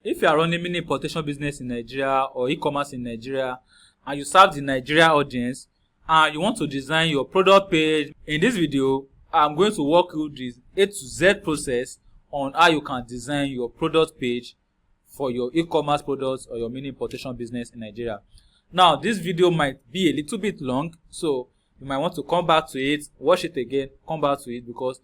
If you are running mini importation business in Nigeria or e-commerce in Nigeria and you serve the Nigeria audience and you want to design your product page, in this video I'm going to walk you through the A to Z process on how you can design your product page for your e-commerce products or your mini importation business in Nigeria. Now this video might be a little bit long, so you might want to come back to it, watch it again, come back to it, because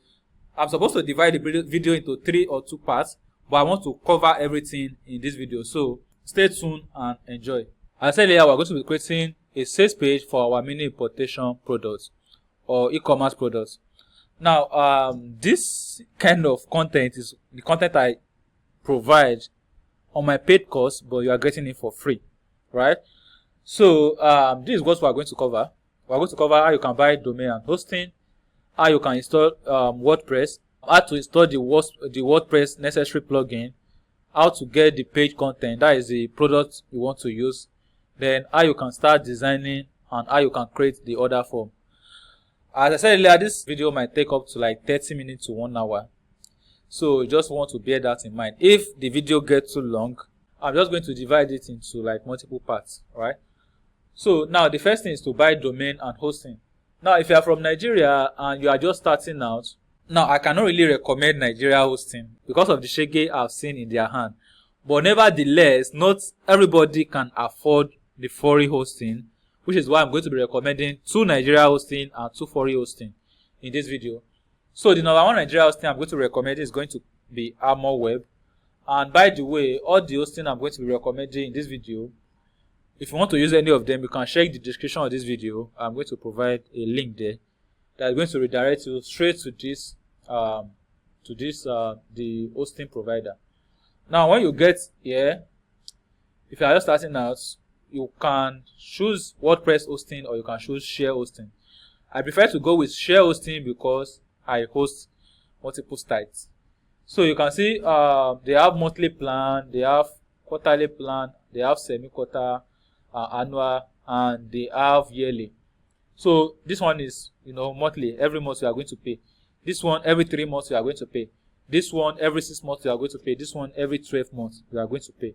I'm supposed to divide the video into 3 or 2 parts, but I want to cover everything in this video. So stay tuned and enjoy. As I said earlier, we're going to be creating a sales page for our mini importation products or e-commerce products. Now, this kind of content is the content I provide on my paid course, but you are getting it for free, right? So this is what we are going to cover. We are going to cover how you can buy domain and hosting, how you can install WordPress, how to install the WordPress necessary plugin, how to get the page content, that is the product you want to use, then how you can start designing, and how you can create the order form. As I said earlier, this video might take up to like 30 minutes to 1 hour. So you just want to bear that in mind. If the video gets too long, I'm just going to divide it into like multiple parts, right? So now the first thing is to buy domain and hosting. Now if you are from Nigeria and you are just starting out, now I cannot really recommend Nigeria hosting because of the shege I've seen in their hand. But nevertheless, not everybody can afford the foreign hosting, which is why I'm going to be recommending 2 Nigeria hosting and 2 foreign hosting in this video. So the number 1 Nigeria hosting I'm going to recommend is going to be Armor Web. And by the way, all the hosting I'm going to be recommending in this video, if you want to use any of them, you can check the description of this video. I'm going to provide a link there that is going to redirect you straight to this the hosting provider. Now when you get here, if you are just starting out, you can choose WordPress hosting or you can choose share hosting. I prefer to go with share hosting because I host multiple sites. So you can see they have monthly plan, they have quarterly plan, they have semi-quarter, annual, and they have yearly. So this one is monthly. Every month you are going to pay. This one every 3 months you are going to pay. This one every 6 months you are going to pay. This one every 12 months you are going to pay.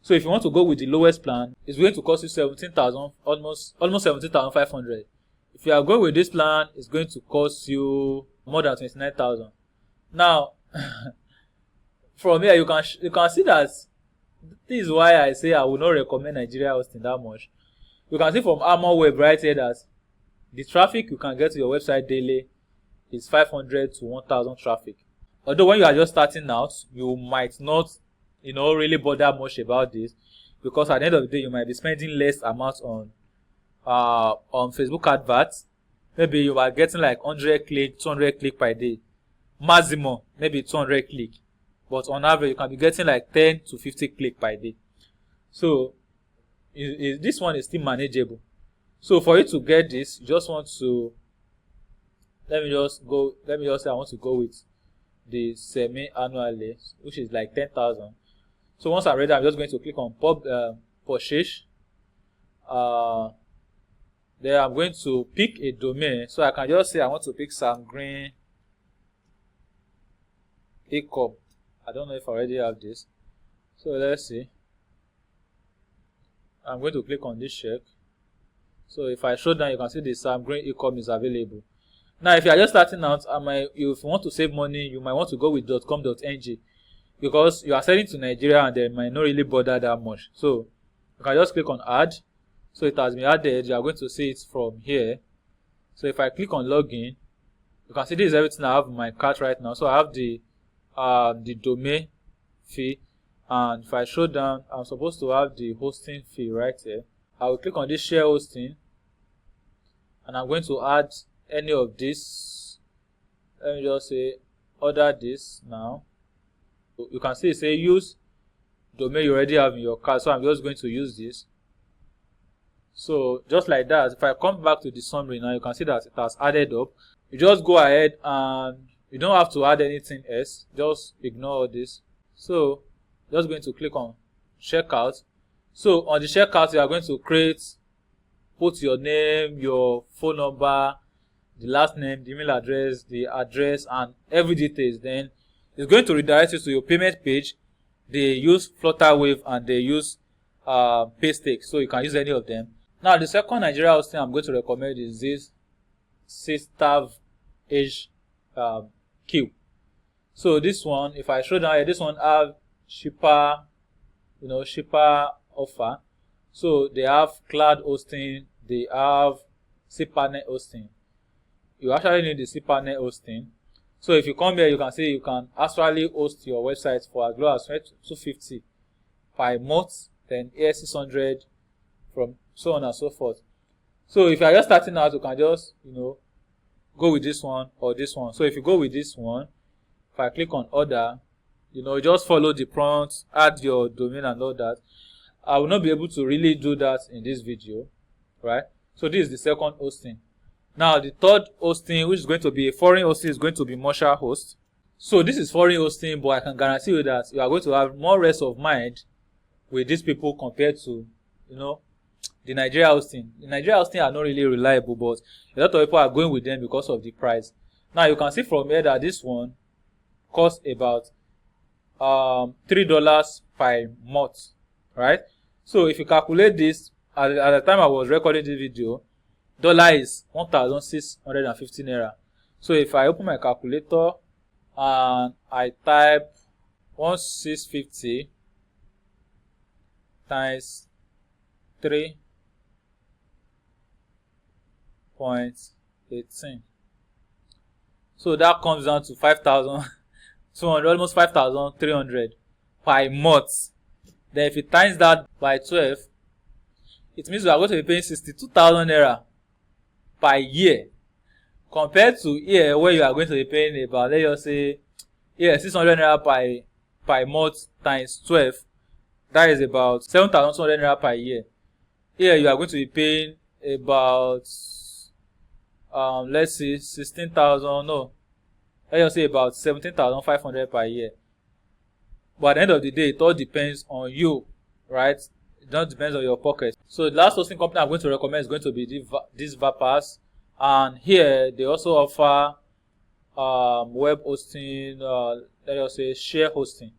So if you want to go with the lowest plan, it's going to cost you 17,000, almost 17,500. If you are going with this plan, it's going to cost you more than 29,000. Now, from here you can see that this is why I say I will not recommend Nigeria hosting that much. You can see from Armor Web right here that the traffic you can get to your website daily is 500 to 1,000 traffic. Although when you are just starting out, you might not really bother much about this, because at the end of the day you might be spending less amount on Facebook adverts. Maybe you are getting like 100 click, 200 click per day, maximum maybe 200 click, but on average you can be getting like 10 to 50 click per day. So this one is still manageable. So for you to get this, you just want to let me just say I want to go with the semi-annually, which is like 10,000. So once I'm ready, I'm just going to click on purchase. Then I'm going to pick a domain. So I can just say I want to pick 𝐷𝐄𝐋𝐀𝐃. I don't know if I already have this. So let's see. I'm going to click on this check. So if I show down, you can see the 𝐷𝐄𝐃𝐃 is available. Now if you are just starting out, if you want to save money, you might want to go with .com.ng, because you are selling to Nigeria and they might not really bother that much. So you can just click on add. So it has been added. You are going to see it from here. So if I click on login, you can see this is everything I have in my cart right now. So I have the domain fee, and if I show down, I'm supposed to have the hosting fee right here. I will click on this share hosting, and I'm going to add any of this. Let me just say order this now. You can see it say use domain you already have in your cart, so I'm just going to use this. So just like that, if I come back to the summary now, you can see that it has added up. You just go ahead and you don't have to add anything else, just ignore all this. So just going to click on checkout. So on the checkout, you are going to put your name, your phone number, the last name, the email address, the address, and every details. Then it's going to redirect you to your payment page, They use Flutterwave and they use Paystake, so you can use any of them. Now the second Nigeria hosting I'm going to recommend is this 𝐑𝐄𝐋𝐀𝐓𝐄𝐃. So this one, if I show down here, this one have cheaper, cheaper offer. So they have cloud hosting, they have cPanel hosting. You actually need the cPanel hosting. So if you come here, you can see you can actually host your website for as low as $250 per month, then $600 from so on and so forth. So if you are just starting out, you can just go with this one or this one. So if you go with this one, if I click on order, just follow the prompts, add your domain and all that. I will not be able to really do that in this video, right? So this is the second hosting. Now the third hosting, which is going to be a foreign hosting, is going to be Marshall Host. So this is foreign hosting, but I can guarantee you that you are going to have more rest of mind with these people compared to, the Nigeria hosting. The Nigeria hosting are not really reliable, but a lot of people are going with them because of the price. Now you can see from here that this one costs about $3 per month, right? So if you calculate this, at the time I was recording this video, dollar is 1,650 naira. So if I open my calculator and I type 1,650 times 3.18, so that comes down to 5,200, almost 5,300 per month. Then if you times that by 12, it means we are going to be paying 62,000 naira per year, compared to here where you are going to be paying about, let's just say, 600 naira per month times 12. That is about 7,200 naira per year. Here you are going to be paying about let's see, 16,000. No, let's just say about 17,500 per year. But at the end of the day, it all depends on you, right? It don't depend on your pocket. So the last hosting company I'm going to recommend is going to be this Vapas, and here they also offer web hosting. Let us say share hosting.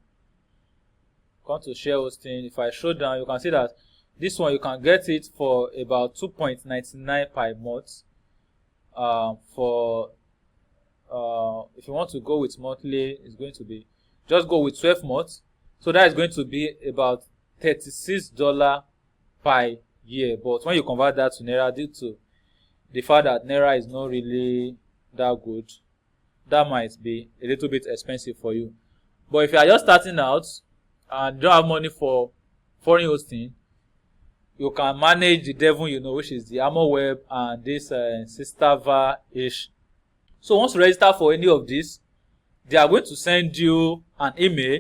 Come to share hosting. If I show down, you can see that this one you can get it for about 2.99 per month. If you want to go with monthly, it's going to be, just go with 12 months. So that is going to be about $36 per year. But when you convert that to naira, due to the fact that naira is not really that good, that might be a little bit expensive for you. But if you are just starting out and don't have money for foreign hosting, you can manage the devil which is the AmoWeb and this Sistava-ish. So once you register for any of this, they are going to send you an email.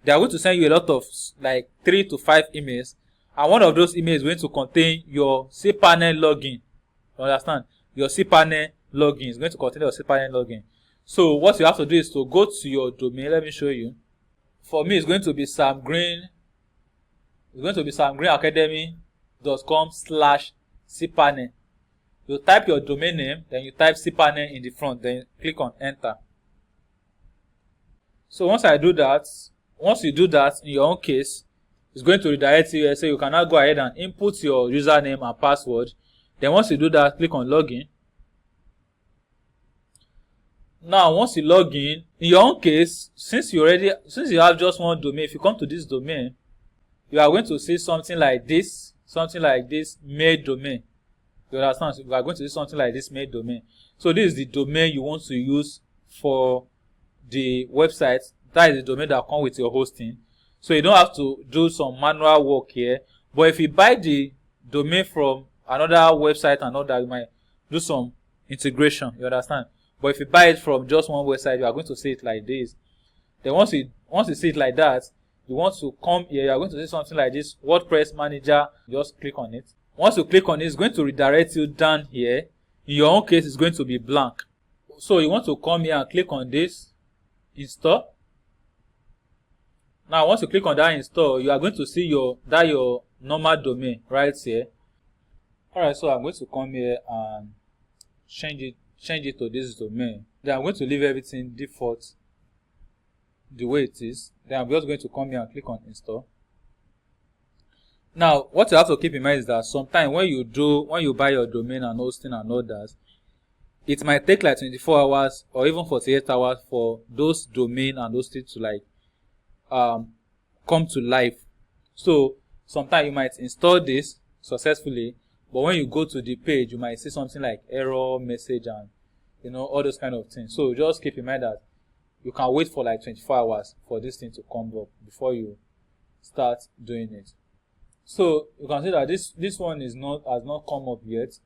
They are going to send you a lot of, like, 3 to 5 emails, and one of those emails is going to contain your cPanel login. You understand? Your cPanel login is going to contain your cPanel login. So what you have to do is to go to your domain. Let me show you. For me, it's going to be samgreen. It's going to be samgreenacademy.com/cPanel. You type your domain name, then you type cPanel in the front, then click on enter. So once you do that, in your own case, it's going to redirect you. So you can now go ahead and input your username and password. Then once you do that, click on login. Now once you log in your own case, since you have just one domain, if you come to this domain, you are going to see something like this main domain. You understand? So you are going to see something like this main domain. So this is the domain you want to use for the website. That is the domain that comes with your hosting. So you don't have to do some manual work here. But if you buy the domain from another website and all that, you might do some integration. You understand? But if you buy it from just one website, you are going to see it like this. Then once you see it like that, you want to come here, you are going to see something like this, WordPress Manager. Just click on it. Once you click on it, it's going to redirect you down here. In your own case, it's going to be blank. So you want to come here and click on this, install. Now once you click on that install, you are going to see your normal domain right here. Alright, so I'm going to come here and change it to this domain. Then I'm going to leave everything default. the way it is. Then I'm just going to come here and click on install. Now, what you have to keep in mind is that sometimes when you buy your domain and hosting and all that, it might take like 24 hours or even 48 hours for those domain and hosting to like come to life. So sometimes you might install this successfully, but when you go to the page, you might see something like error message and all those kind of things. So just keep in mind that you can wait for like 24 hours for this thing to come up before you start doing it. So you can see that this one has not come up yet.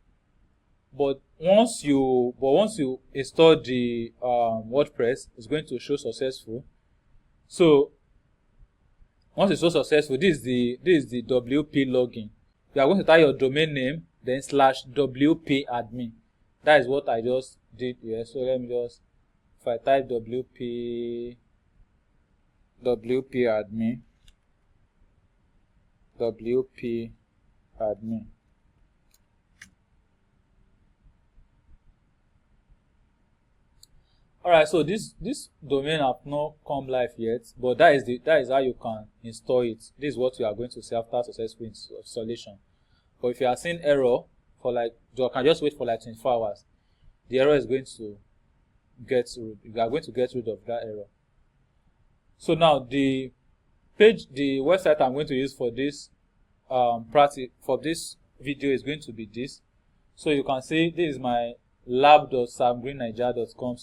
But once you install the WordPress, it's going to show successful. So once it's so successful, this is the WP login. You are going to type your domain name, then /WP admin. That is what I just did here. So let me just, if I type WP admin, WP admin. Alright, so this domain have not come live yet, but that is how you can install it. This is what you are going to see after successful installation. But if you are seeing error for like, you can just wait for like 24 hours. The error is going to you are going to get rid of that error. So now the website I'm going to use for this for this video is going to be this. So you can see this is my lab.samgreennigeria.com/.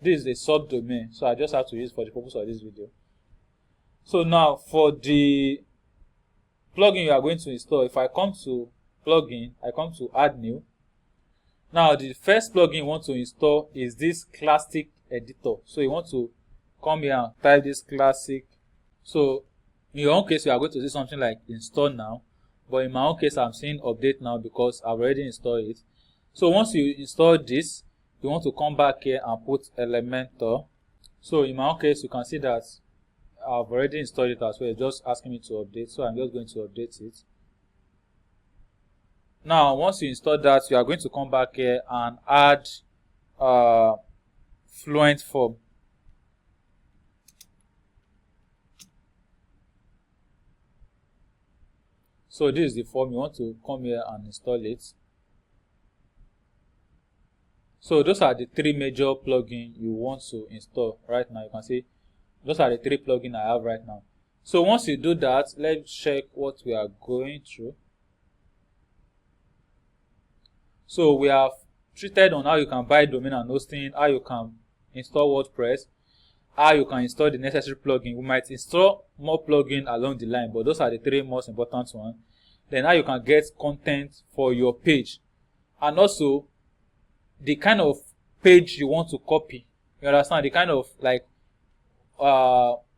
This is a subdomain, so I just have to use for the purpose of this video. So now for the plugin you are going to install, if I come to plugin, I come to add new. Now the first plugin you want to install is this classic editor. So you want to come here and type this classic. So in your own case you are going to see something like install now, but in my own case I'm saying update now because I've already installed it. So once you install this, you want to come back here and put Elementor. So in my own case, you can see that I've already installed it as well. It's just asking me to update, so I'm just going to update it. Now, once you install that, you are going to come back here and add Fluent Form. So this is the form. You want to come here and install it. So those are the three major plugins you want to install right now. You can see those are the three plugins I have right now. So once you do that, let's check what we are going through. So we have treated on how you can buy domain and hosting, how you can install WordPress, how you can install the necessary plugin. We might install more plugins along the line, but those are the three most important ones. Then how you can get content for your page, and also the kind of page you want to copy. You understand? The kind of like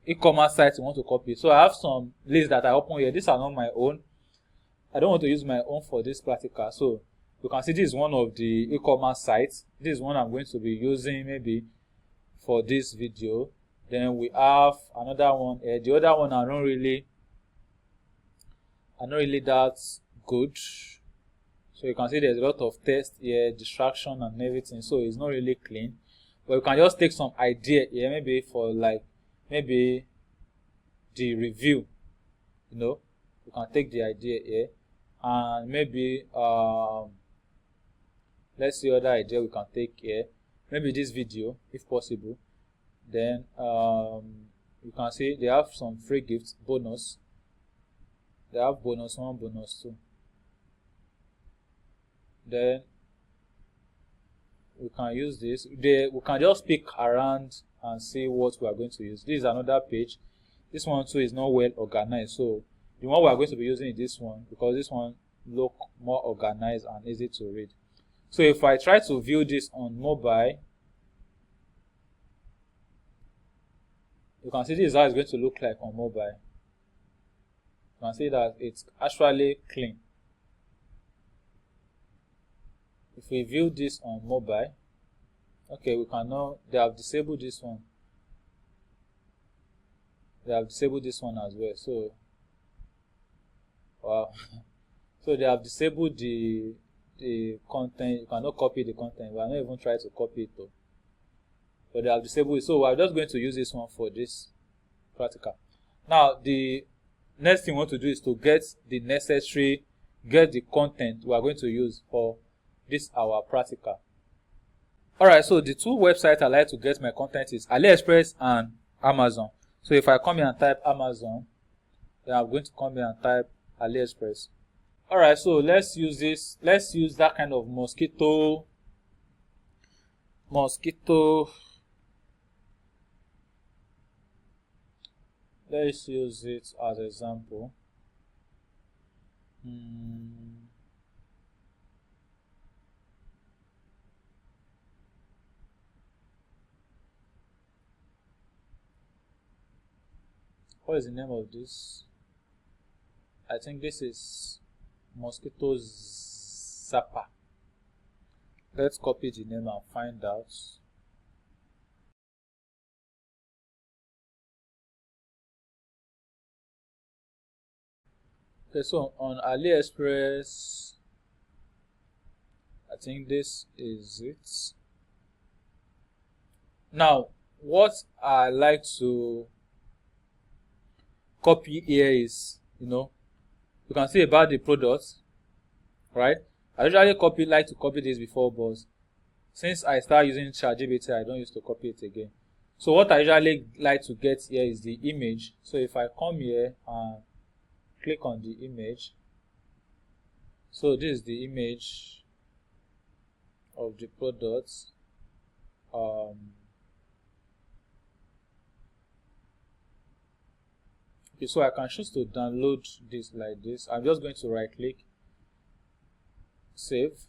e-commerce sites you want to copy. So I have some lists that I open here. These are not my own. I don't want to use my own for this practical. So you can see this is one of the e-commerce sites. This is one I'm going to be using maybe for this video. Then we have another one. The other one are not really that good. So you can see there's a lot of text here, distraction and everything. So it's not really clean. But you can just take some idea here, maybe for like maybe the review. You can take the idea here and maybe let's see other idea we can take here. Maybe this video if possible. Then you can see they have some free gifts, bonus. They have bonus 1, bonus 2. Then we can use this. We can just pick around and see what we are going to use. This is another page. This one too is not well organized. So the one we are going to be using is this one, because this one look more organized and easy to read. So if I try to view this on mobile, you can see this is how it's going to look like on mobile. You can see that it's actually clean. If we view this on mobile, okay, we can now, they have disabled this one. They have disabled this one as well. So, wow. So they have disabled the content. You cannot copy the content. We are not even trying to copy it though. but they have disabled it. So I'm just going to use this one for this practical. Now the next thing we want to do is to get the content we are going to use for this our practical. Alright, so the two websites I like to get my content is AliExpress and Amazon. So if I come here and type Amazon, then I'm going to come here and type AliExpress. Alright, so let's use that kind of mosquito. Let's use it as an example. What is the name of this? I think this is mosquito zapper. Let's copy the name and find out. Okay, so on AliExpress, I think this is it. Now, what I like to copy here is, you can see about the products, right? I usually like to copy this before, but since I start using ChatGPT, I don't used to copy it again. So what I usually like to get here is the image. So if I come here and click on the image, so this is the image of the products. Okay, so I can choose to download this like this. I'm just going to right click, save,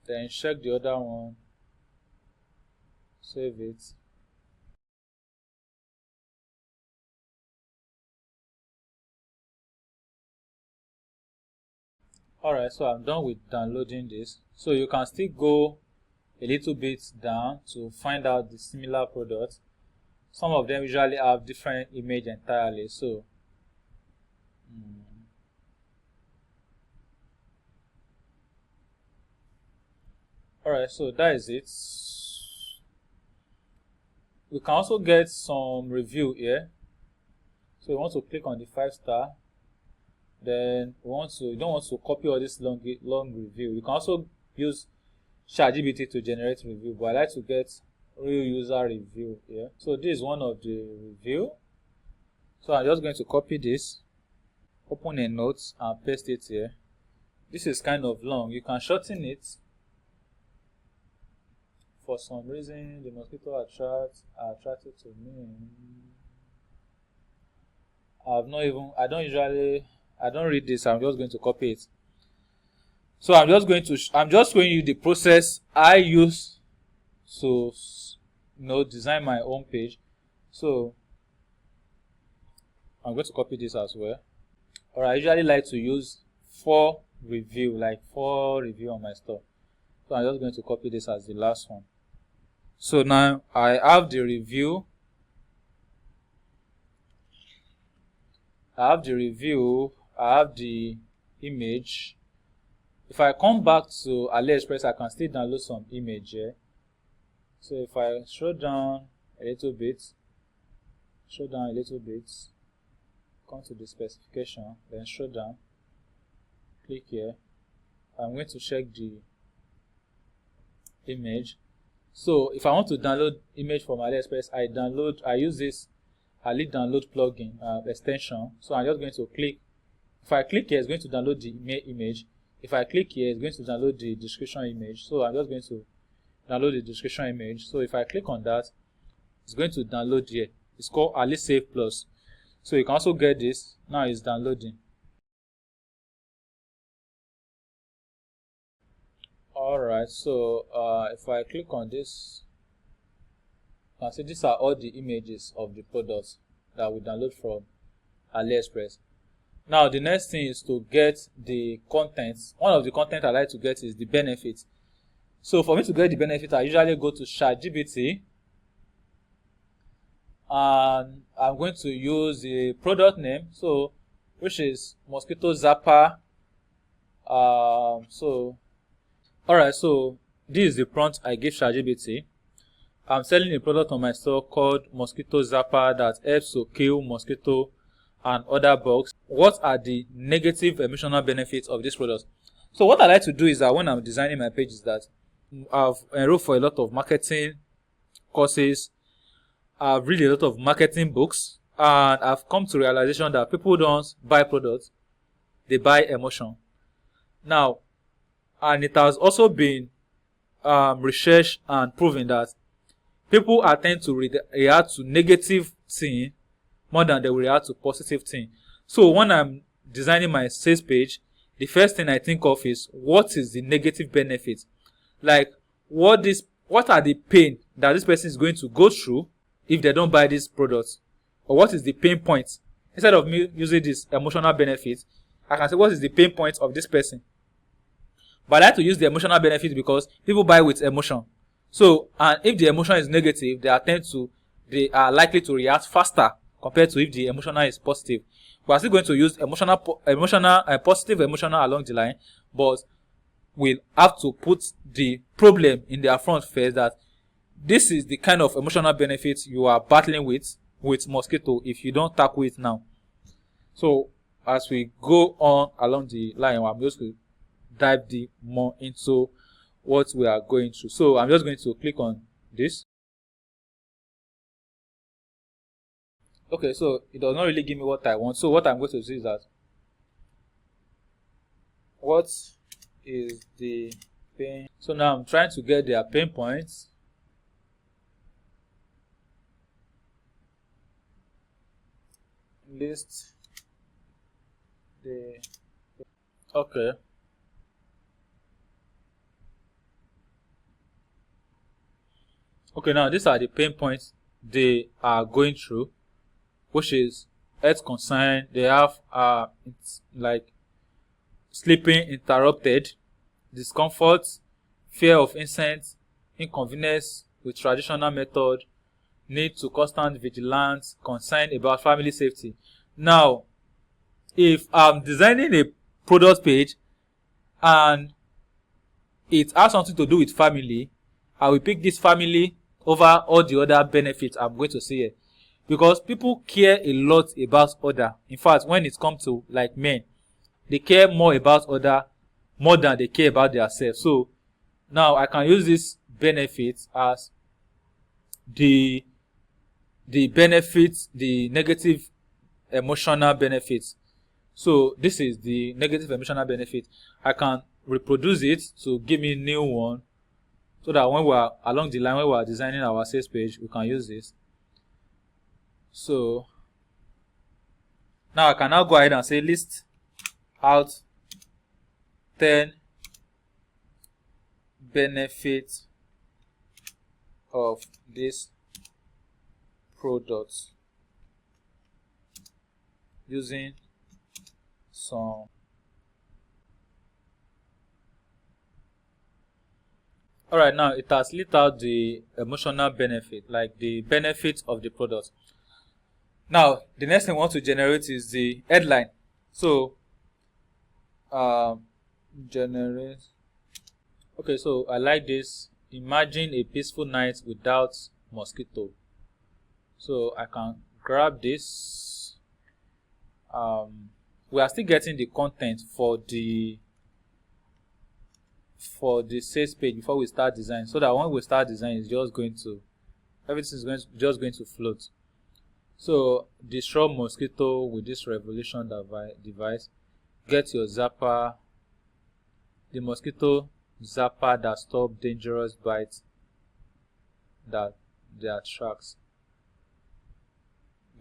then check the other one, save it. Alright, so I'm done with downloading this. So you can still go a little bit down to find out the similar products. Some of them usually have different image entirely. So alright, so that is it. We can also get some review here. So we want to click on the 5-star. Then you don't want to copy all this long review. You can also use ChatGPT to generate review, but I like to get real user review here. So this is one of the review. So I'm just going to copy this, open a note and paste it here. This is kind of long. You can shorten it. For some reason, the mosquito attracted to me. I don't read this. I'm just going to copy it. So I'm just showing you the process I use to design my own page. So I'm going to copy this as well. Or I usually like to use 4 review on my stuff. So I'm just going to copy this as the last one. So now I have the review. I have the image. If I come back to AliExpress, I can still download some image here. So if I scroll down a little bit, come to the specification, then scroll down, click here. I'm going to check the image. So if I want to download image from AliExpress, I use this Ali download plugin extension. So I'm just going to click. If I click here, it's going to download the image. If I click here, it's going to download the description image. So I'm just going to download the description image. So if I click on that, it's going to download here. It's called Ali Save Plus. So you can also get this. Now it's downloading. Alright, so if I click on this, you can see these are all the images of the products that we download from AliExpress. Now the next thing is to get the contents. One of the content I like to get is the benefit. So for me to get the benefit, I usually go to ChatGPT and I'm going to use the product name, so which is mosquito zapper. Alright, so this is the prompt I give ChatGPT. I'm selling a product on my store called mosquito zapper that helps to kill mosquito and other bugs. What are the negative emotional benefits of this product? So what I like to do is that when I'm designing my page is that I've enrolled for a lot of marketing courses. I've read a lot of marketing books, and I've come to realization that people don't buy products, they buy emotion. Now, and it has also been researched and proven that people tend to react to negative thing more than they will react to positive thing. So when I'm designing my sales page, the first thing I think of is what is the negative benefit? Like what are the pain that this person is going to go through if they don't buy this product? Or what is the pain point? Instead of me using this emotional benefit, I can say what is the pain point of this person? But I like to use the emotional benefit because people buy with emotion. So, and if the emotion is negative, they are likely to react faster compared to if the emotional is positive. We are still going to use positive emotional along the line, but we'll have to put the problem in their front first, that this is the kind of emotional benefits you are battling with mosquito if you don't tackle it now. So, as we go on along the line, I'm just going to dive deep more into what we are going through. So I'm just going to click on this. Okay, so it does not really give me what I want. So what I'm going to do is that, what is the pain? So now I'm trying to get their pain points. List the okay. Okay, now these are the pain points they are going through, which is health concern. They have it's like sleeping interrupted, discomfort, fear of insects, inconvenience with traditional method, need to constant vigilance, concern about family safety. Now, if I'm designing a product page and it has something to do with family, I will pick this family over all the other benefits I'm going to see here, because people care a lot about other. In fact, when it comes to like men, they care more about other more than they care about themselves. So now I can use this benefit as the benefits, the negative emotional benefits. So this is the negative emotional benefit. I can reproduce it to give me a new one, so that when we are along the line, when we are designing our sales page, we can use this. So now I can now go ahead and say list out 10 benefits of this product using some Alright, now it has lit out the emotional benefit, like the benefits of the product. Now, the next thing we want to generate is the headline. So, generate. Okay, so I like this. Imagine a peaceful night without mosquito. So I can grab this. We are still getting the content for the sales page before we start design, so that when we start design, it's just going to just going to float. So destroy mosquito with this revolution device. Get your zapper, the mosquito zapper that stop dangerous bites that they attracts.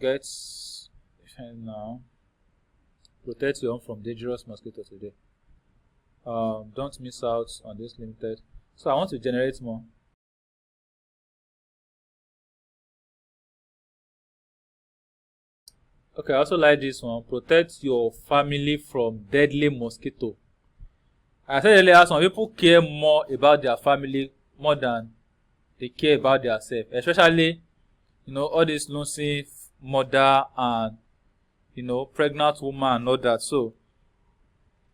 Get now protect your home from dangerous mosquito today. Don't miss out on this limited. So I want to generate more. Okay, I also like this one. Protect your family from deadly mosquito. I said earlier, some people care more about their family more than they care about themselves. Especially, all this lonely mother and, pregnant woman and all that. So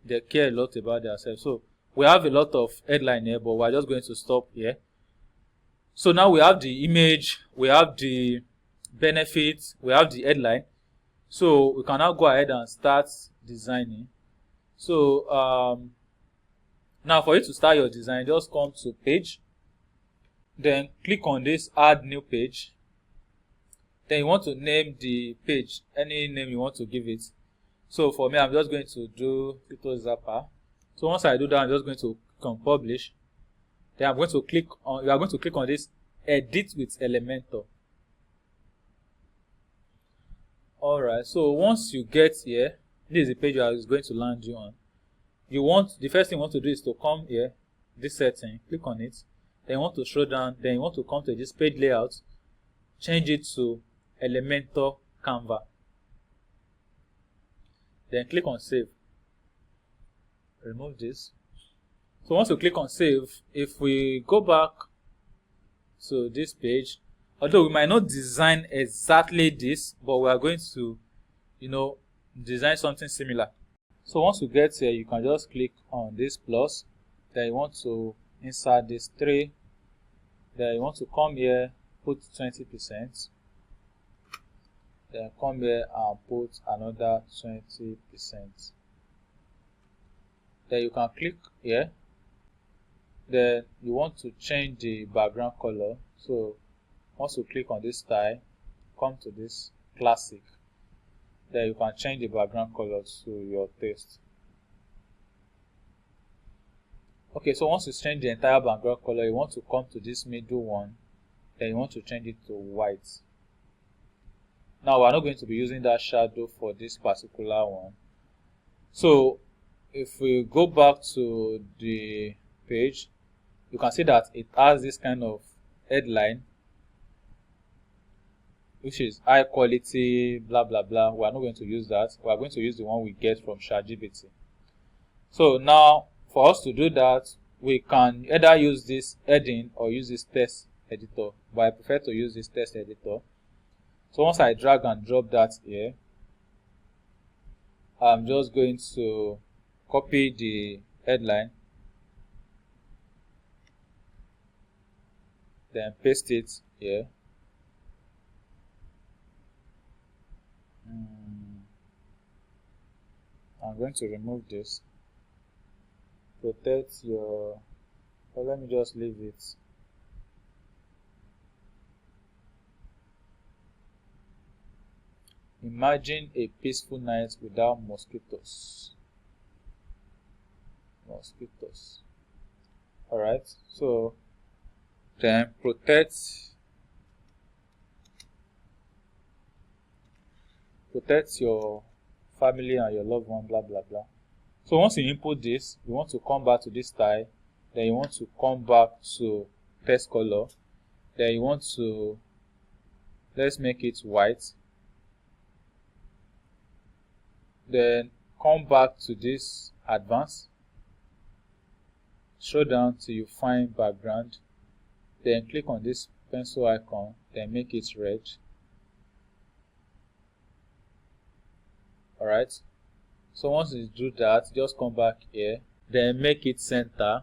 they care a lot about themselves. So we have a lot of headline here, but we're just going to stop here. So now we have the image, we have the benefits, we have the headline. So we can now go ahead and start designing. So now for you to start your design, just come to page, then click on this add new page. Then you want to name the page any name you want to give it. So for me, I'm just going to do Tito Zappa. So once I do that, I'm just going to click on publish. Then I'm going to click on, you are going to click on this edit with Elementor. Alright, so once you get here, this is the page I was going to land you on. The first thing you want to do is to come here, this setting, click on it. Then you want to scroll down, then you want to come to this page layout, change it to Elementor Canva. Then click on save. Remove this. So once you click on save, if we go back to this page, although we might not design exactly this, but we are going to, design something similar. So once you get here, you can just click on this plus. Then you want to insert this 3. Then you want to come here, put 20%. Then come here and put another 20%. Then you can click here. Then you want to change the background color. So once you click on this style, come to this classic. Then you can change the background color to your taste. Okay, so once you change the entire background color, you want to come to this middle one. Then you want to change it to white. Now we're not going to be using that shadow for this particular one. So if we go back to the page, you can see that it has this kind of headline, which is high quality, blah blah blah. We are not going to use that. We are going to use the one we get from ChatGPT. So now for us to do that, we can either use this heading or use this text editor, but I prefer to use this text editor. So once I drag and drop that here, I'm just going to copy the headline, then paste it here. I'm going to remove this. Protect your, well, let me just leave it. Imagine a peaceful night without mosquitoes. Alright, so then protect your family and your loved one, blah blah blah. So once you input this, you want to come back to this style, then you want to come back to text color, then you want to, let's make it white, then come back to this advanced, scroll down till you find background, then click on this pencil icon, then make it red. Alright, so once you do that, just come back here, then make it center.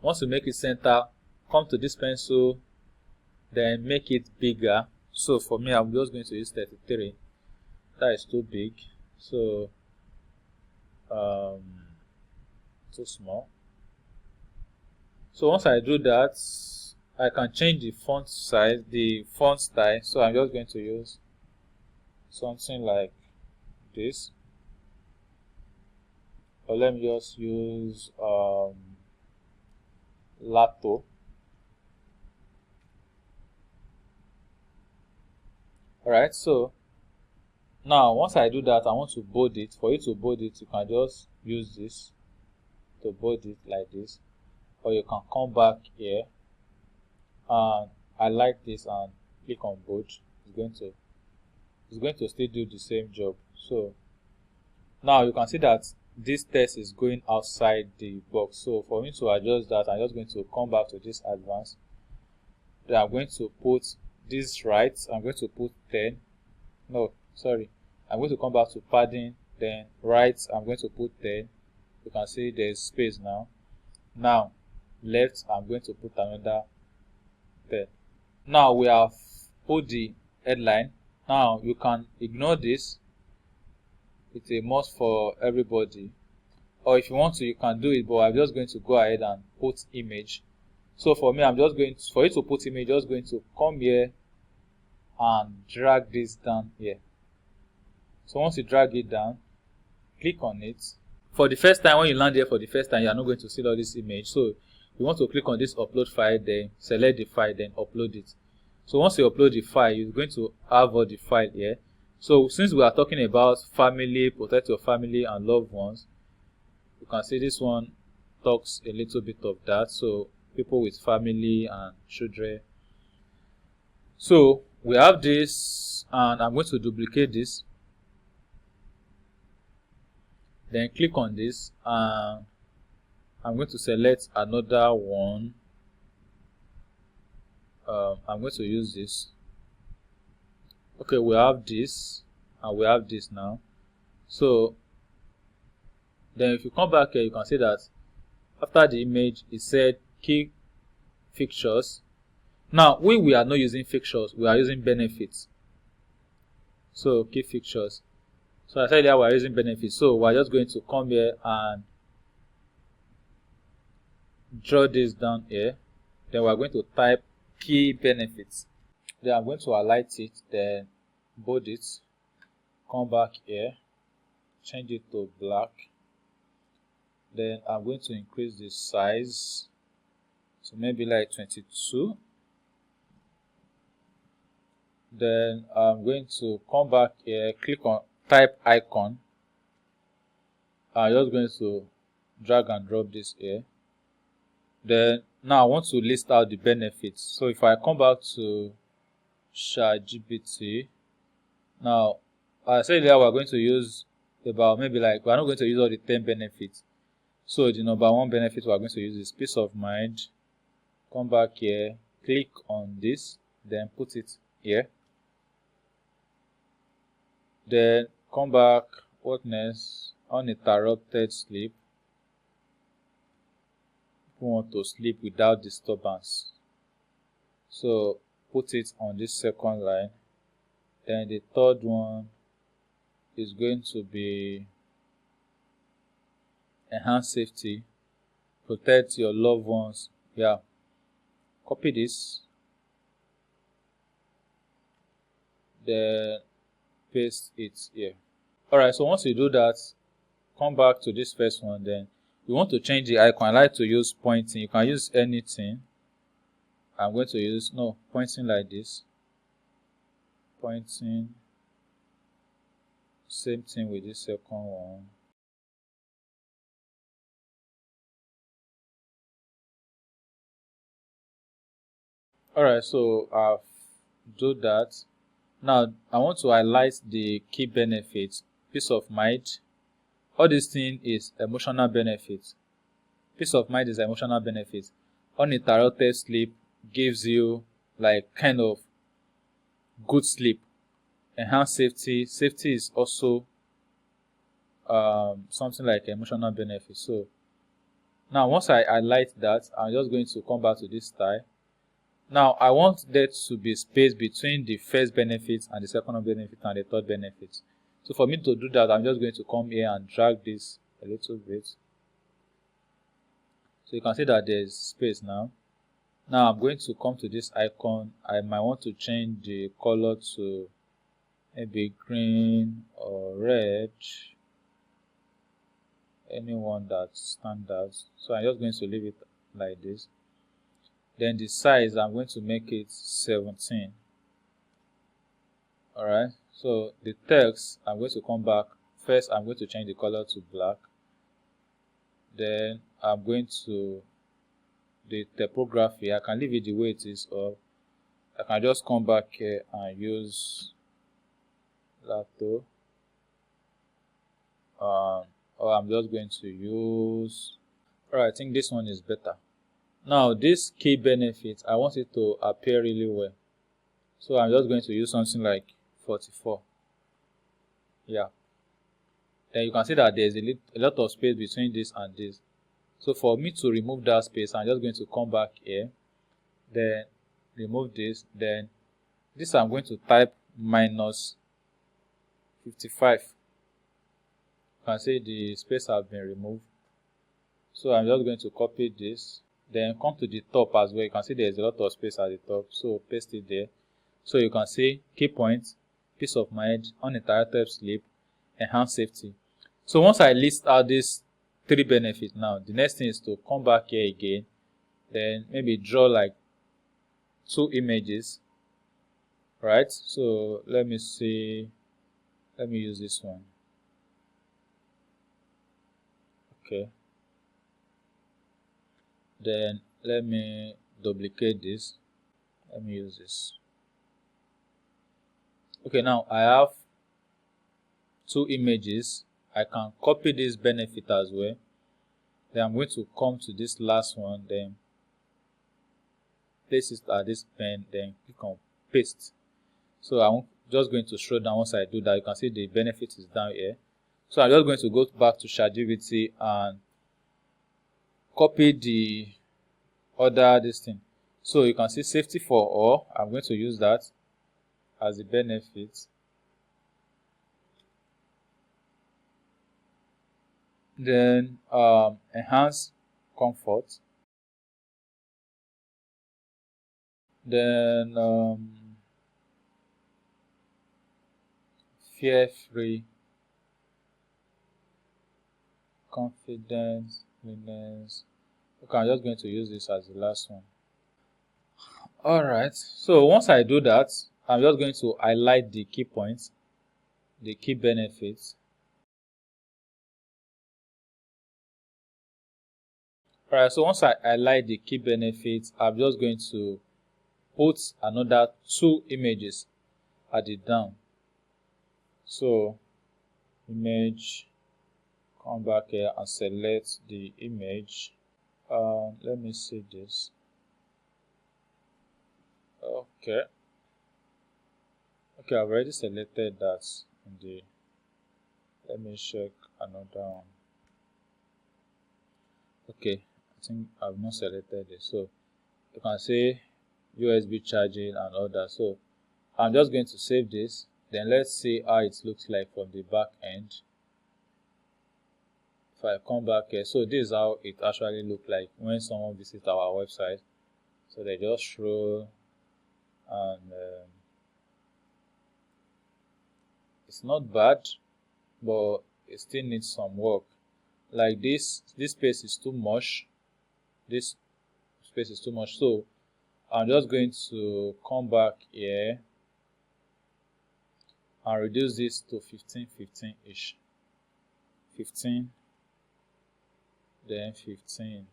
Once you make it center, come to this pencil, then make it bigger. So for me, I'm just going to use 33. That is too big, so too small. So once I do that, I can change the font size, the font style. So I'm just going to use something like this, or let me just use Lato. Alright, so now once I do that, I want to bold it. For you to bold it, you can just use this to bold it like this, or you can come back here and I like this and click on bold. It's going to still do the same job. So now you can see that this text is going outside the box. So for me to adjust that, I'm just going to come back to this advanced. Then I'm going to put this right. I'm going to put 10. No, sorry. I'm going to come back to padding. Then right, I'm going to put 10. You can see there's space now. Now left, I'm going to put another there. Now we have put the headline. Now you can ignore this. It's a must for everybody, or if you want to, you can do it, but I'm just going to go ahead and put image. So for me, I'm just going to, for you to put image, just going to come here and drag this down here. So once you drag it down, click on it. For the first time, when you land here for the first time, you are not going to see all this image. So you want to click on this upload file, then select the file, then upload it. So once you upload the file, you're going to have all the file here. So since we are talking about family, protect your family and loved ones, you can see this one talks a little bit of that. So people with family and children. So we have this, and I'm going to duplicate this. Then click on this, and I'm going to select another one. I'm going to use this. Okay, we have this and we have this now. So then if you come back here, you can see that after the image it said key fixtures. Now we are not using fixtures, we are using benefits. So key fixtures. So I said that we are using benefits. So we are just going to come here and draw this down here. Then we are going to type key benefits. Then I'm going to highlight it, then bold it, come back here, change it to black. Then I'm going to increase the size, so maybe like 22. Then I'm going to come back here, click on type icon. I'm just going to drag and drop this here. Then now I want to list out the benefits. So if I come back to ChatGPT, now I said that we're going to use about maybe like, we're not going to use all the 10 benefits. So the number one benefit we're going to use is peace of mind. Come back here, click on this, then put it here. Then come back, what next? Uninterrupted sleep. We want to sleep without disturbance. So put it on this second line. Then the third one is going to be enhance safety, protect your loved ones. Yeah, copy this, then paste it here. Alright, so once you do that, come back to this first one. Then you want to change the icon. I like to use pointing. You can use anything. I'm going to use pointing like this. Pointing. Same thing with this second one. Alright, so I've done that. Now I want to highlight the key benefits. Peace of mind. All this thing is emotional benefits. Peace of mind is emotional benefits. Uninterrupted sleep gives you like kind of good sleep. Enhanced safety. Safety is also something like emotional benefits. So now once I highlight that, I'm just going to come back to this style. Now I want there to be space between the first benefit and the second benefit and the third benefit. So for me to do that, I'm just going to come here and drag this a little bit. So you can see that there's space now. Now I'm going to come to this icon. I might want to change the color to maybe green or red. Anyone that stands out. So I'm just going to leave it like this. Then the size, I'm going to make it 17. Alright, so the text, I'm going to come back. First, I'm going to change the color to black. Then I'm going to the typography. I can leave it the way it is, or I can just come back here and use Lato. Or I'm just going to use. Alright, I think this one is better. Now this key benefit, I want it to appear really well. So I'm just going to use something like 44. Yeah. then you can see that there's a lot of space between this and this. So for me to remove that space, I'm just going to come back here, then remove this, then this I'm going to type minus 55. You can see the space has been removed. So I'm just going to copy this, then come to the top as well. You can see there's a lot of space at the top, so paste it there. So you can see key points, peace of mind, uninterrupted sleep, enhanced safety. So once I list out these 3 benefits now, the next thing is to come back here again, then maybe draw like 2 images, right? So let me see, let me use this one. Okay, then let me duplicate this, let me use this. Okay, now I have 2 images. I can copy this benefit as well. Then I'm going to come to this last one, then place it at this pen, then click on paste. So I'm just going to scroll down. Once I do that, you can see the benefit is down here. So I'm just going to go back to ChatGPT and copy the other this thing. So you can see safety for all. I'm going to use that as the benefit. Then enhance comfort. Then fear-free, confidence, willingness. Okay, I'm just going to use this as the last one. Alright, so once I do that, I'm just going to highlight the key points, the key benefits. Alright, so once I highlight the key benefits, I'm just going to put another 2 images at it down. So image, come back here and select the image. Let me see this. Okay, I've already selected that in the, let me check another one. Okay, I think I've not selected it. So you can say USB charging and all that. So I'm just going to save this. Then let's see how it looks like from the back end. If I come back here, so this is how it actually looks like when someone visits our website. So they just scroll and it's not bad, but it still needs some work. Like this space is too much. This space is too much. So I'm just going to come back here and reduce this to 15 ish. 15, then 15.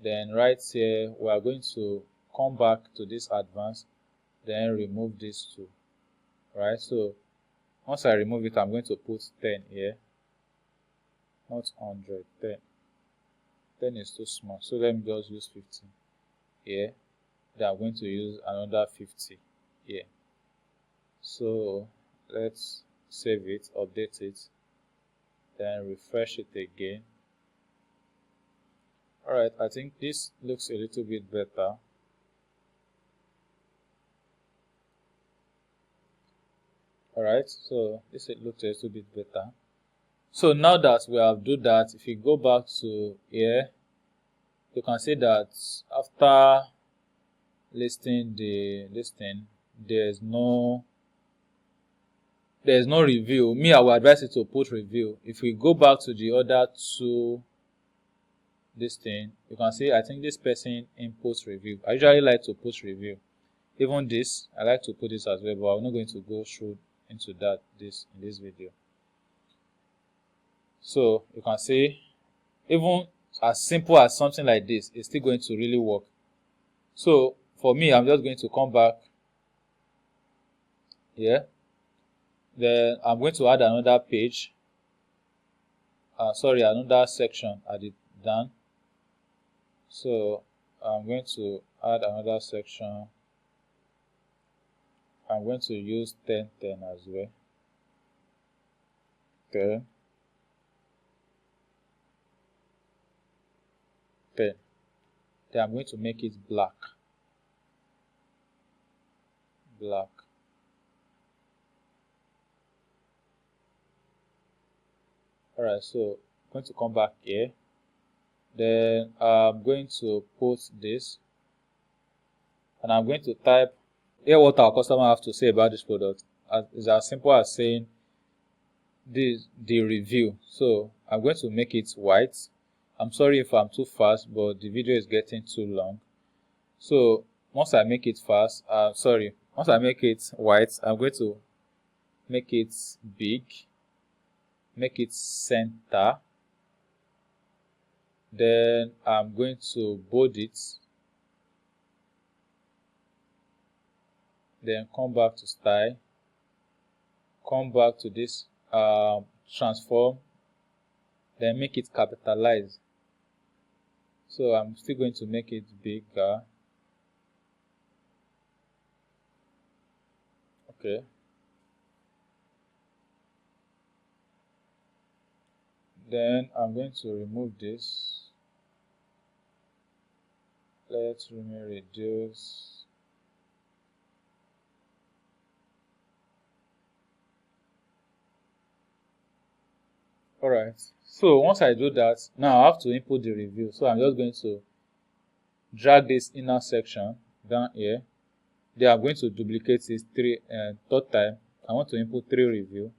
Then right here we are going to come back to this advanced, then remove this too. Right, so once I remove it, I'm going to put 10 here, not 100. 10 is too small, so let me just use 15 here. Then I'm going to use another 50 here. So let's save it, update it, then refresh it again. Alright, I think this looks a little bit better. Alright, so this looks a little bit better. So now that we have done that, if you go back to here, you can see that after listing the listing, there's no review. Me, I would advise you to put review. If we go back to the other 2 this thing, you can see I think this person inputs review. I usually like to put review. Even this, I like to put this as well, but I'm not going to go through into that in this video. So you can see even as simple as something like this, it's still going to really work. So for me, I'm just going to come back here. Then I'm going to add another page. Another section at it down. So I'm going to add another section I'm going to use 1010 as well. Okay. 10. Then I'm going to make it black. Black. Alright, so I'm going to come back here. Then I'm going to put this, and I'm going to type here what our customer have to say about this product. It's as simple as saying the review. So I'm going to make it white. I'm sorry if I'm too fast, but the video is getting too long. So once I make it once I make it white, I'm going to make it big, make it center. Then I'm going to bold it. Then come back to style. Come back to this transform. Then make it capitalized. So I'm still going to make it bigger. Okay. Then I'm going to remove this. Let me reduce. Alright, so once I do that, now I have to input the review. So I'm just going to drag this inner section down here. Then I'm going to duplicate this third time. I want to input 3 review.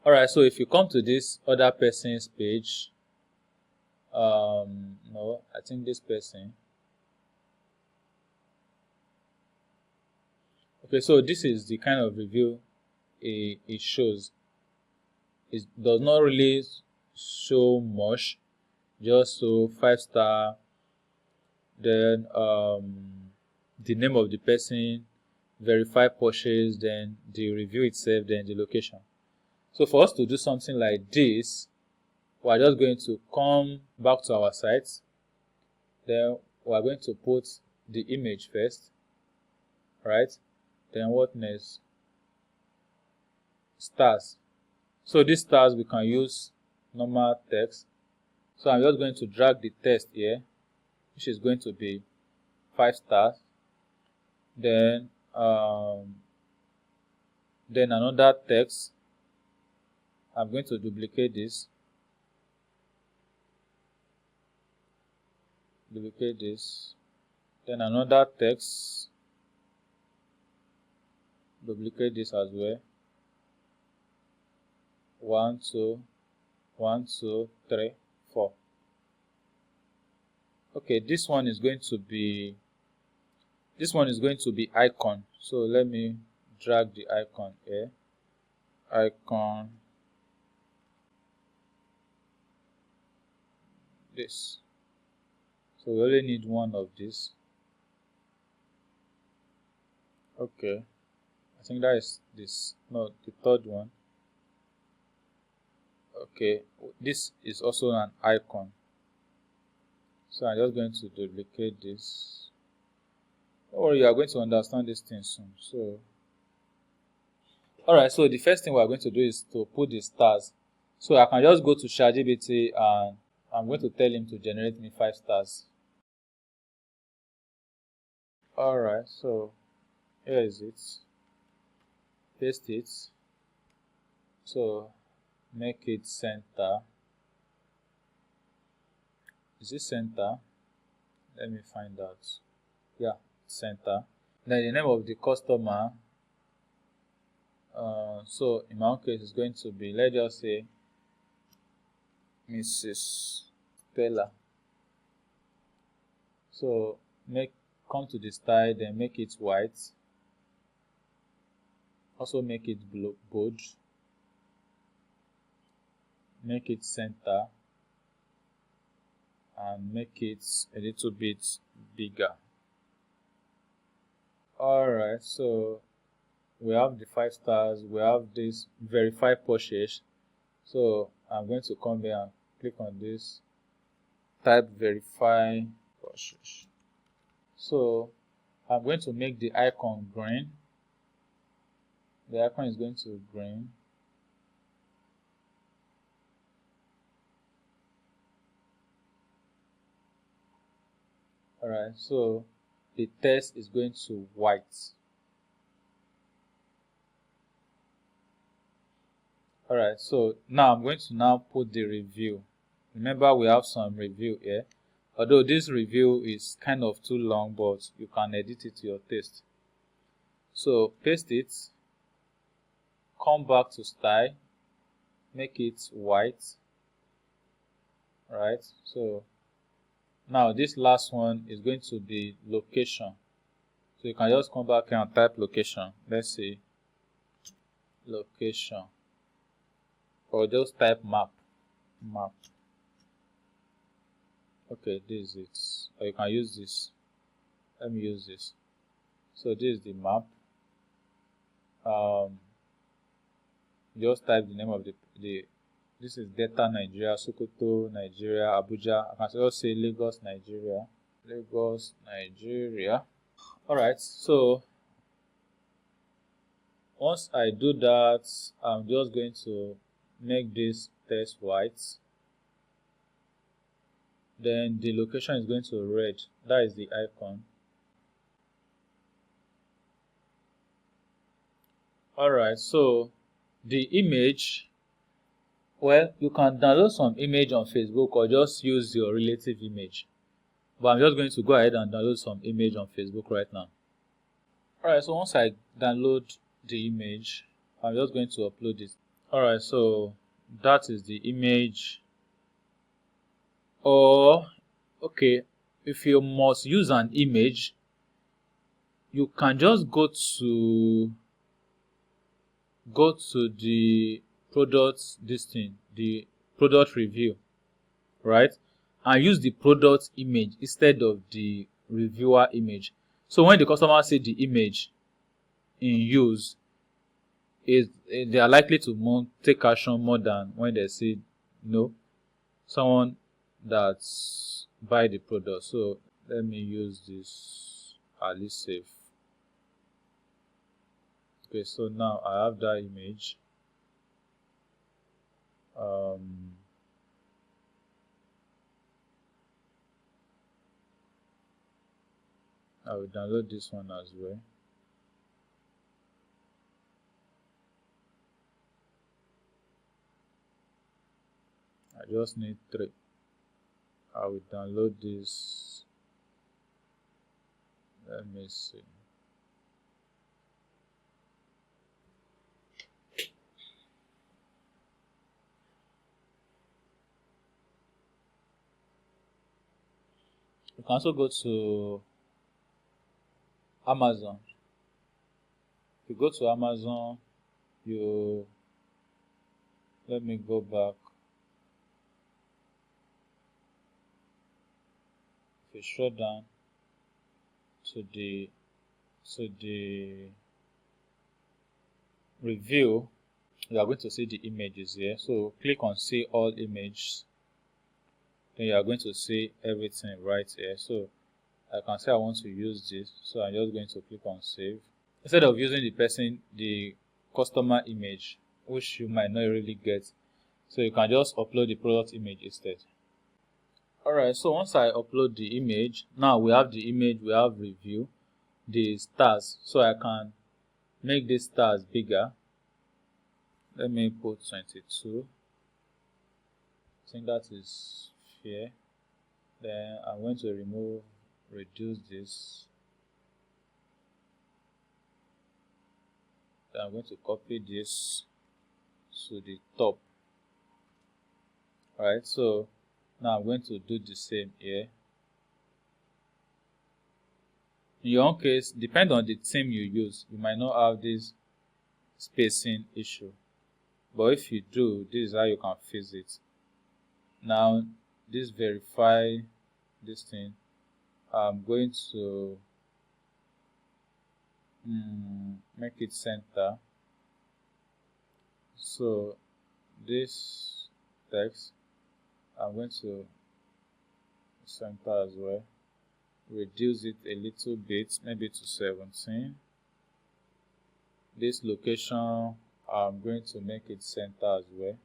Alright, so if you come to this other person's page, no, I think this person. Okay, so this is the kind of review it shows. It does not really show much, just so 5-star, then the name of the person, verified purchase, then the review itself, then the location. So for us to do something like this, we are just going to come back to our site. Then we are going to put the image first, right? Then what next? Stars. So these stars we can use normal text. So I'm just going to drag the text here, which is going to be 5 stars. Then another text. I'm going to duplicate this. Then another text. Duplicate this as well. 1, 2, 1, 2, 3, 4. Okay, this one is going to be icon. So let me drag the icon here. Icon. This. So we only need one of this. Okay. I think that is this. No, the third one. Okay, this is also an icon. So I'm just going to duplicate this. Or you are going to understand this thing soon. So, alright, so the first thing we are going to do is to put the stars. So I can just go to ChatGPT and I'm going to tell him to generate me 5 stars. Alright, so here is it. Paste it. So make it center. Is it center? Let me find out. Yeah, center. Then the name of the customer. So in my own case, it's going to be, let's just say, Mrs. Stella. So come to the style, then make it white. Also make it bold. Make it center. And make it a little bit bigger. Alright, so we have the 5 stars, we have this verified purchase. So I'm going to come here and click on this, type verify purchase. So I'm going to make the icon green. The icon is going to green. Alright, so the text is going to white. Alright, so now I'm going to now put the review. Remember, we have some review here. Although this review is kind of too long, but you can edit it to your taste. So paste it, come back to style, make it white. Right, so now this last one is going to be location. So you can just come back here and type location. Let's say location, or just type map. Okay, this is it. Or you can use this. Let me use this. So this is the map. Just type the name of the this is Delta Nigeria, Sokoto Nigeria, Abuja. I can also say Lagos Nigeria. Alright, so once I do that, I'm just going to make this text white. Then the location is going to red. That is the icon. Alright, so the image, well, you can download some image on Facebook or just use your relative image. But I'm just going to go ahead and download some image on Facebook right now. Alright, so once I download the image, I'm just going to upload it. Alright, so that is the image. Or, okay, if you must use an image, you can just go to the product the product review, right, and use the product image instead of the reviewer image. So when the customer see the image in use, they are likely to take action more than when they see someone that's buy the product. So let me use this at least safe. Okay, so now I have that image. I will download this one as well. I just need 3. I will download this. Let me see. You can also go to Amazon. If you go to Amazon, let me go back. If you scroll down to the review, you are going to see the images here. So click on see all images. Then you are going to see everything right here. So I can say I want to use this, so I'm just going to click on save. Instead of using the customer image, which you might not really get, so you can just upload the product image instead. Alright, so once I upload the image, now we have the image, we have review, the stars. So I can make these stars bigger. Let me put 22. I think that is fair. Then I'm going to reduce this. Then I'm going to copy this to the top. Alright, so now I'm going to do the same here. In your own case, depend on the theme you use. You might not have this spacing issue. But if you do, this is how you can fix it. Now, this verify this thing. I'm going to make it center. So this text, I'm going to center as well. Reduce it a little bit, maybe to 17. this location, I'm going to make it center as well.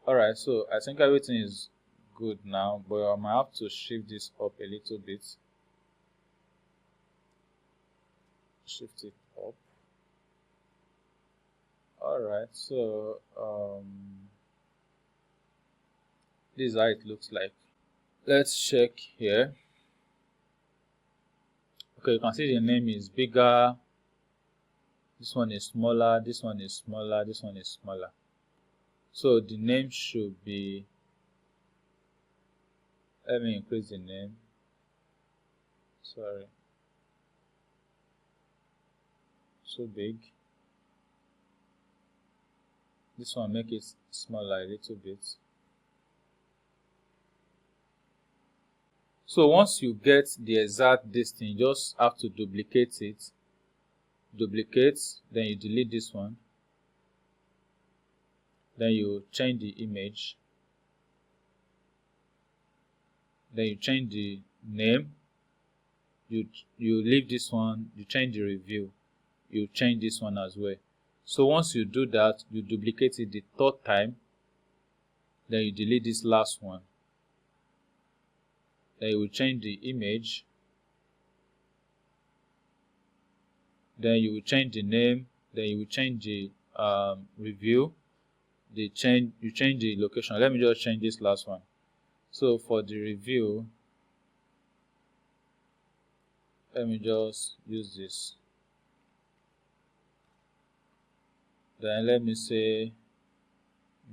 Alright, so I think everything is good now, but I might have to shift this up a little bit. Shift it up. Alright, so this is how it looks like. Let's check here. Okay, you can see the name is bigger. This one is smaller, this one is smaller, this one is smaller. So the name should be, let me increase the name. Sorry. So big. This one make it smaller a little bit. So once you get the exact distance, you just have to duplicate it. Duplicate, then you delete this one. Then you change the image. Then you change the name. You leave this one, you change the review. You change this one as well. So once you do that, you duplicate it the third time. Then you delete this last one. Then you will change the image. Then you will change the name. Then you will change the review. You change the location. Let me just change this last one. So for the review, let me just use this. Then let me say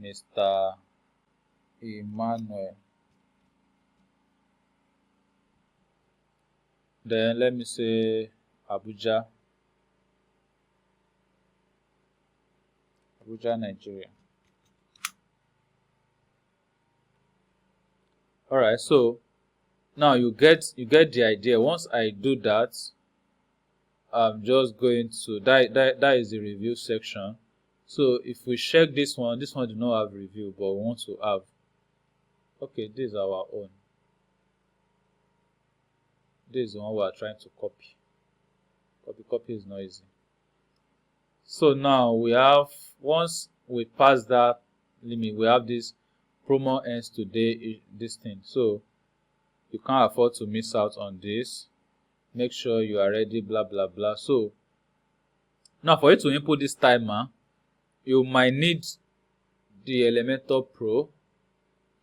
Mr. Emmanuel. Then let me say Abuja, Nigeria. Alright, so now you get the idea. Once I do that, I'm just going to that is the review section. So if we check this one do not have review, but we want to have. Okay, this is our own. This is the one we are trying to copy. Copy is not easy. So now we have, once we pass that limit, we have this promo ends today, this thing. So you can't afford to miss out on this. Make sure you are ready, blah blah blah. So now for you to input this timer, you might need the Elementor Pro.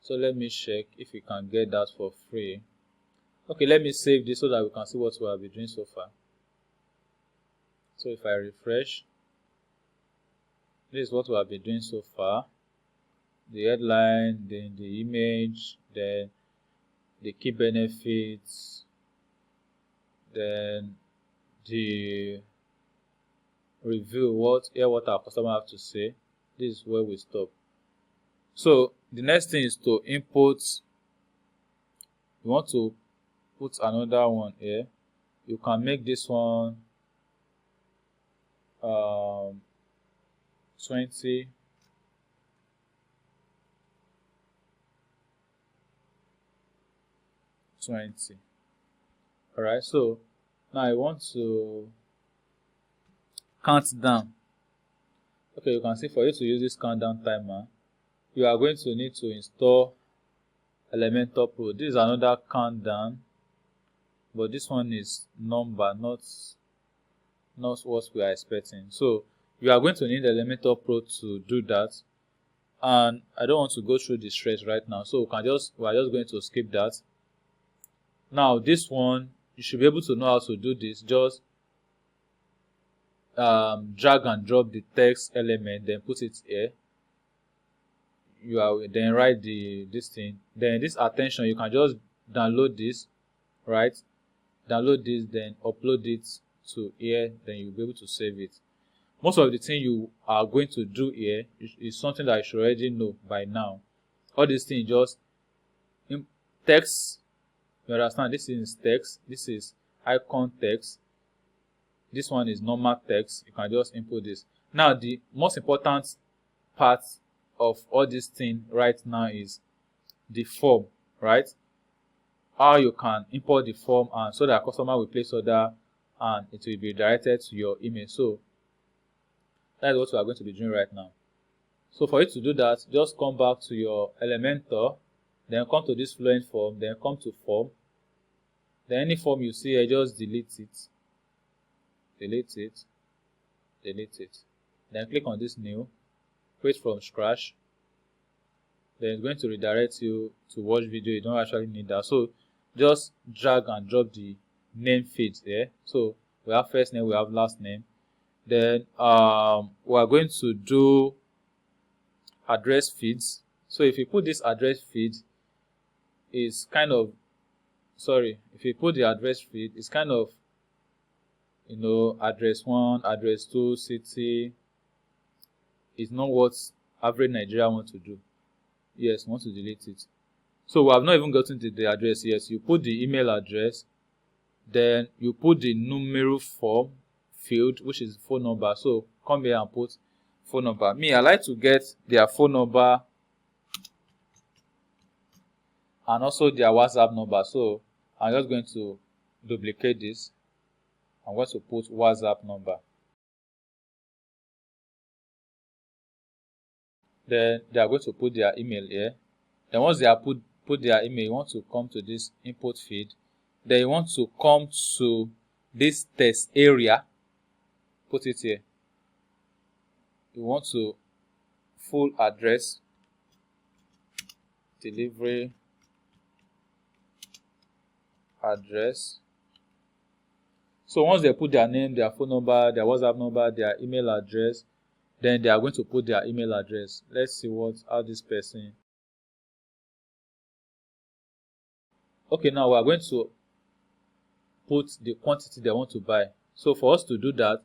So let me check if you can get that for free. Okay, let me save this so that we can see what we have been doing so far. So if I refresh, this is what we have been doing so far. The headline, then the image, then the key benefits, then the review, what our customer have to say. This is where we stop. So the next thing is to input. You want to put another one here. You can make this one 20. Alright, so now I want to count down. Okay, you can see for you to use this countdown timer, you are going to need to install Elementor Pro. This is another countdown, but this one is number, not what we are expecting. So you are going to need Elementor Pro to do that, and I don't want to go through the stress right now, so we are just going to skip that. Now this one, you should be able to know how to do this. Just drag and drop the text element, then put it here. Then write this thing. Then this attention, you can just download this, right? Download this, then upload it to here. Then you'll be able to save it. Most of the thing you are going to do here is something that you should already know by now. All these things just text. You understand? This is text. This is icon text. This one is normal text. You can just input this. Now the most important part of all this thing right now is the form, right? How you can import the form, and so that customer will place order and it will be directed to your email. So That is what we are going to be doing right now. So for you to do that, just come back to your Elementor, then come to this Fluent form, then come to form. Then any form you see here, just delete it, delete it, delete it. Then click on this new, create from scratch. Then it's going to redirect you to watch video. You don't actually need that. So just drag and drop the name fields there. So we have first name, we have last name. Then we are going to do address feeds. So if you put this address feed, is kind of if you put the address feed, it's kind of, you know, address 1, address 2, city. It's not what average Nigeria want to do. Yes, want to delete it. So we have not even gotten to the address. Yes, you put the email address, then you put the numero form field, which is phone number. So come here and put phone number. Me, I like to get their phone number and also their WhatsApp number. So I'm just going to duplicate this. I'm going to put WhatsApp number. Then they are going to put their email here. Then once they are put their email, you want to come to this input field. Then you want to come to this test area. Put it here. You want to full address, delivery address. So once they put their name, their phone number, their WhatsApp number, their email address, then they are going to put their email address. Let's see how this person. Okay, now we are going to put the quantity they want to buy. So for us to do that,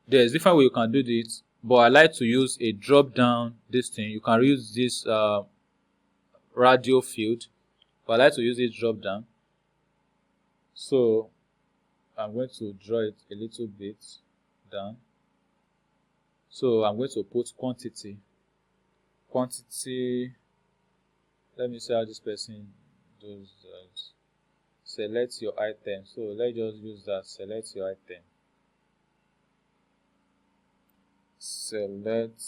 there's different way you can do this, but I like to use a drop down this thing. You can use this radio field, but I like to use this drop down. So I'm going to draw it a little bit down. So I'm going to put quantity. Let me see how this person does that. Select your item. So let's just use that. Select your item. Select.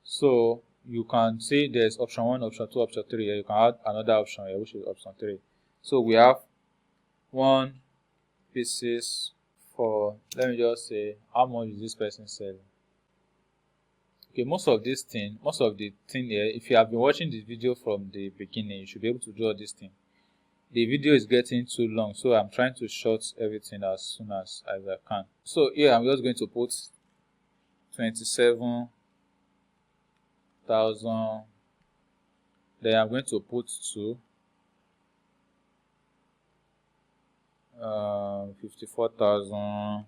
So you can see there's option 1, option 2, option 3 here. You can add another option here, which is option 3. So we have 1 pieces for, let me just say, how much is this person selling? Okay, most of the thing here, if you have been watching this video from the beginning, you should be able to do all this thing. The video is getting too long, so I'm trying to short everything as soon as I can. So here I'm just going to put 27,000. Then I'm going to put 2. 54,000.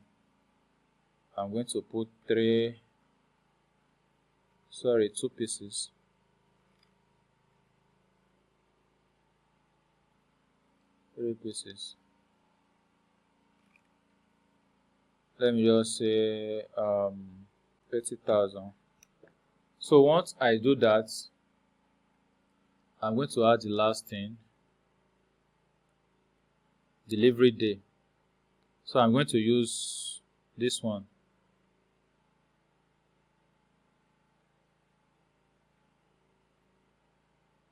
I'm going to put 2 pieces. Let me just say 30,000. So once I do that, I'm going to add the last thing, delivery day. So I'm going to use this one.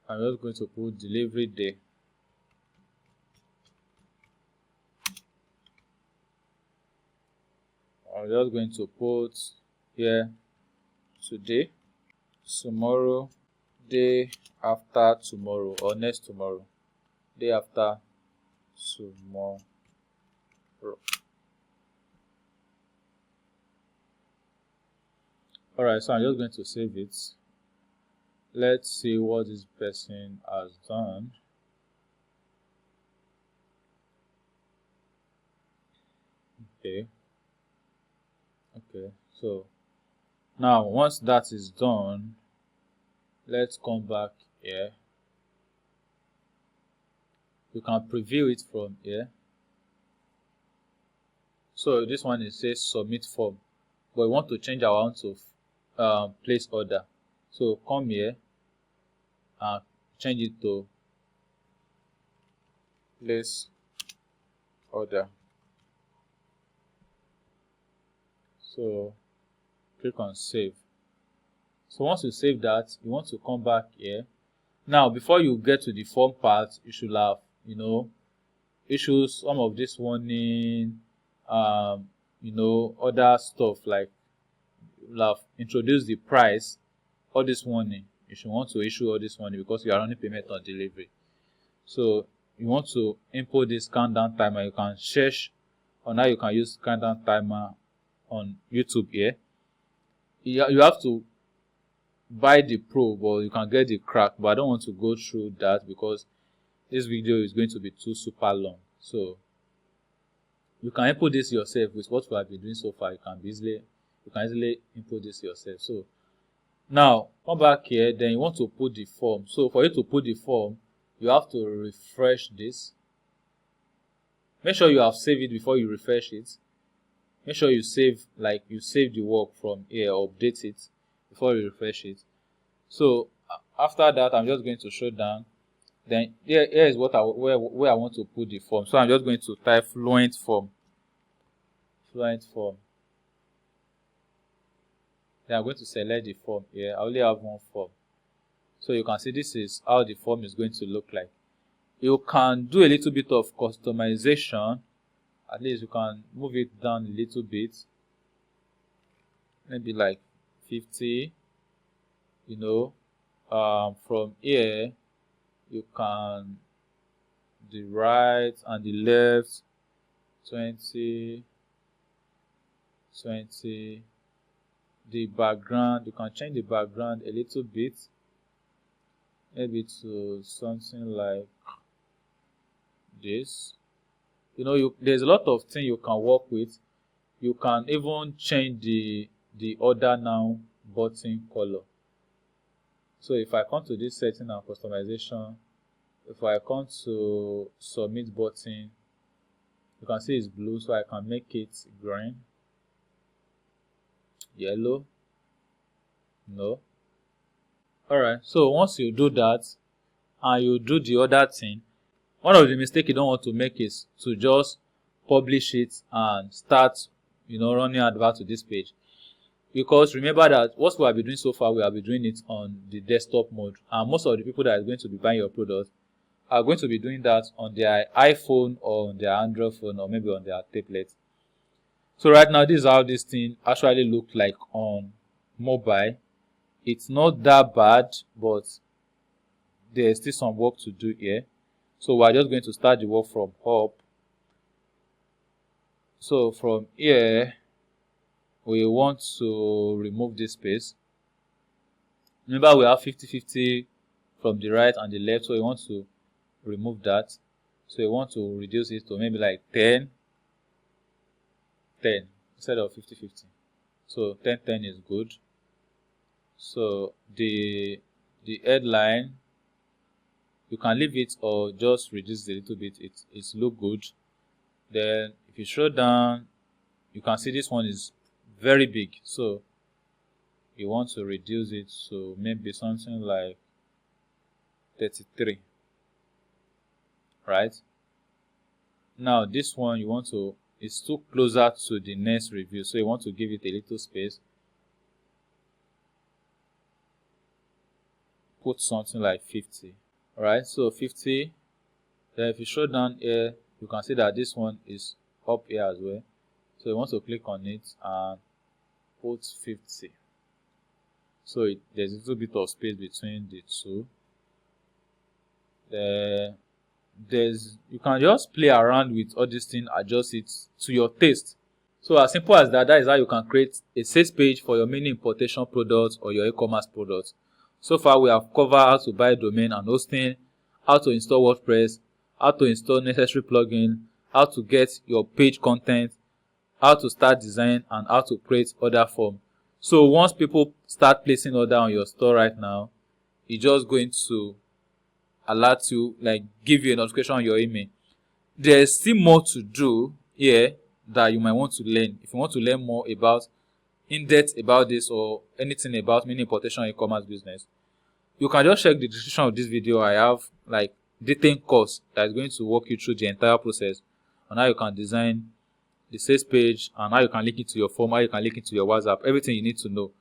I'm just going to put delivery day. I'm just going to put here today, tomorrow, day after tomorrow, or next tomorrow, day after tomorrow. Alright, so I'm just going to save it. Let's see what this person has done. Okay, so now once that is done, let's come back here. You can preview it from here. So this one, it says submit form, but we want to change our own to place order. So come here and change it to place order. So click on save. So once you save that, you want to come back here. Now before you get to the form part, you should have issued some of this warning, other stuff, like you'll have introduced the price, all this warning. You should want to issue all this warning because you are running payment on delivery. So you want to import this countdown timer. You can search on how you can use countdown timer on YouTube here. You have to buy the pro, but you can get the crack, but I don't want to go through that because this video is going to be too super long. So you can input this yourself with what we have been doing so far. You can easily input this yourself. So now come back here, then you want to put the form. So for you to put the form, you have to refresh this. Make sure you have saved it before you refresh it. Make sure you save the work from here, update it before you refresh it. So after that, I'm just going to show down. Then here is what where I want to put the form. So I'm just going to type fluent form. Then I'm going to select the form here. I only have one form. So you can see this is how the form is going to look like. You can do a little bit of customization. At least you can move it down a little bit. Maybe like 50. From here you can the right and the left 20. The background, you can change the background a little bit, maybe to something like this. There's a lot of things you can work with. You can even change the order now button color. So if I come to this setting and customization, if I come to submit button, you can see it's blue, so I can make it green, yellow. No. Alright, so once you do that and you do the other thing, one of the mistakes you don't want to make is to just publish it and start running advert to this page. Because remember that what we have been doing so far, we have been doing it on the desktop mode, and most of the people that are going to be buying your product are going to be doing that on their iPhone or on their Android phone or maybe on their tablet. So right now, this is how this thing actually looks like on mobile. It's not that bad, but there's still some work to do here. So we're just going to start the work from up. So from here, we want to remove this space. Remember, we have 50-50 from the right and the left, so we want to remove that. So we want to reduce it to maybe like 10 instead of 50-50. So 10 is good. So the headline, you can leave it or just reduce it a little bit. It's look good. Then if you scroll down, you can see this one is very big, so you want to reduce it to maybe something like 33. Right now, this one you want to, it's too closer to the next review, so you want to give it a little space. Put something like 50. Alright, so 50. Then if you scroll down here, you can see that this one is up here as well. So you want to click on it and put 50. So there's a little bit of space between the two. You can just play around with all these things, adjust it to your taste. So as simple as that, that is how you can create a sales page for your mini importation products or your e-commerce products. So far we have covered how to buy domain and hosting, how to install WordPress, how to install necessary plugins, how to get your page content, how to start design, and how to create order form. So once people start placing order on your store right now, it's just going to alert you, like give you a notification on your email. There's still more to do here that you might want to learn. If you want to learn more about in-depth about this or anything about mini importation e-commerce business, you can just check the description of this video. I have like detailed course that is going to walk you through the entire process on how you can design the sales page, and how you can link it to your form, how you can link it to your WhatsApp, everything you need to know.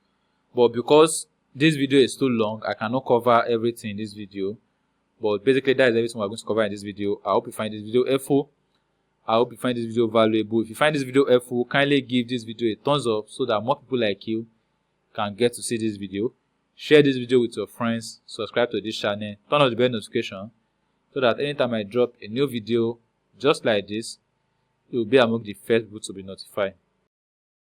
But because this video is too long, I cannot cover everything in this video. But basically, that is everything we're going to cover in this video. I hope you find this video helpful. I hope you find this video valuable. If you find this video helpful, kindly give this video a thumbs up so that more people like you can get to see this video. Share this video with your friends. Subscribe to this channel. Turn on the bell notification so that anytime I drop a new video just like this, you will be among the first people to be notified.